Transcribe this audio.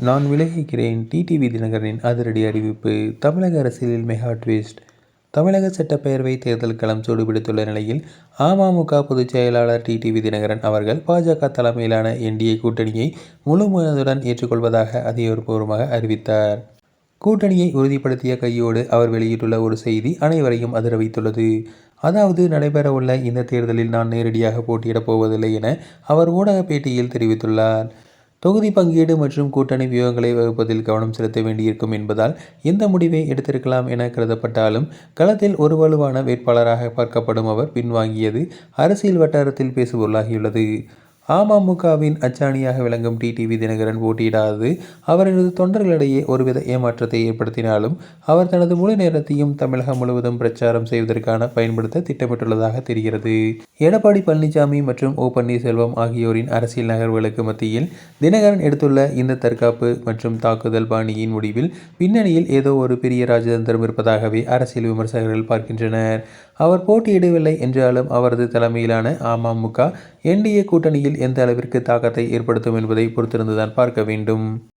நான் விலகுகிறேன்! டிடிவி தினகரனின் அதிரடி அறிவிப்பு. தமிழக அரசியலில் மெகா ட்விஸ்ட். தமிழக சட்டப்பேரவை தேர்தல் களம் சூடுபிடித்துள்ள நிலையில், அமமுக பொதுச் செயலாளர் டிடிவி தினகரன் அவர்கள் பாஜக தலைமையிலான என்டிஏ கூட்டணியை முழு மனதுடன் ஏற்றுக்கொள்வதாக அதிகாரப்பூர்வமாக அறிவித்தார். கூட்டணியை உறுதிப்படுத்திய கையோடு அவர் வெளியிட்டுள்ள ஒரு செய்தி அனைவரையும் அதிர வைத்துள்ளது. அதாவது, நடைபெறவுள்ள இந்த தேர்தலில் நான் நேரடியாக போட்டியிடப் போவதில்லை என அவர் ஊடக பேட்டியில் தெரிவித்துள்ளார். தொகுதி பங்கீடு மற்றும் கூட்டணி வியூகங்களை வகுப்பதில் கவனம் செலுத்த வேண்டியிருக்கும் என்பதால் இந்த முடிவை எடுத்திருக்கலாம் என கருதப்பட்டாலும், களத்தில் ஒரு வலுவான வேட்பாளராக பார்க்கப்படும் அவர் பின்வாங்கியது அரசியல் வட்டாரத்தில் பேசுபொருளாகியுள்ளது. அமமுகவின் அச்சாணியாக விளங்கும் டிடிவி தினகரன் போட்டியிடாதது அவரது தொண்டர்களிடையே ஒருவித ஏமாற்றத்தை ஏற்படுத்தினாலும், அவர் தனது முழு நேரத்தையும் தமிழகம் முழுவதும் பிரச்சாரம் செய்வதற்கான பயன்படுத்த திட்டமிட்டுள்ளதாக தெரிகிறது. எடப்பாடி பழனிசாமி மற்றும் ஓ. பன்னீர்செல்வம் ஆகியோரின் அரசியல் நகர்வுகளுக்கு மத்தியில் தினகரன் எடுத்துள்ள இந்த தற்காப்பு மற்றும் தாக்குதல் பாணியின் முடிவில் பின்னணியில் ஏதோ ஒரு பெரிய ராஜதந்திரம் இருப்பதாகவே அரசியல் விமர்சகர்கள் பார்க்கின்றனர். அவர் போட்டியிடவில்லை என்றாலும் அவரது தலைமையிலான அமமுக என்டிஏ கூட்டணியில் எந்த அளவிற்கு தாக்கத்தை ஏற்படுத்தும் என்பதை பொறுத்திருந்துதான் பார்க்க வேண்டும்.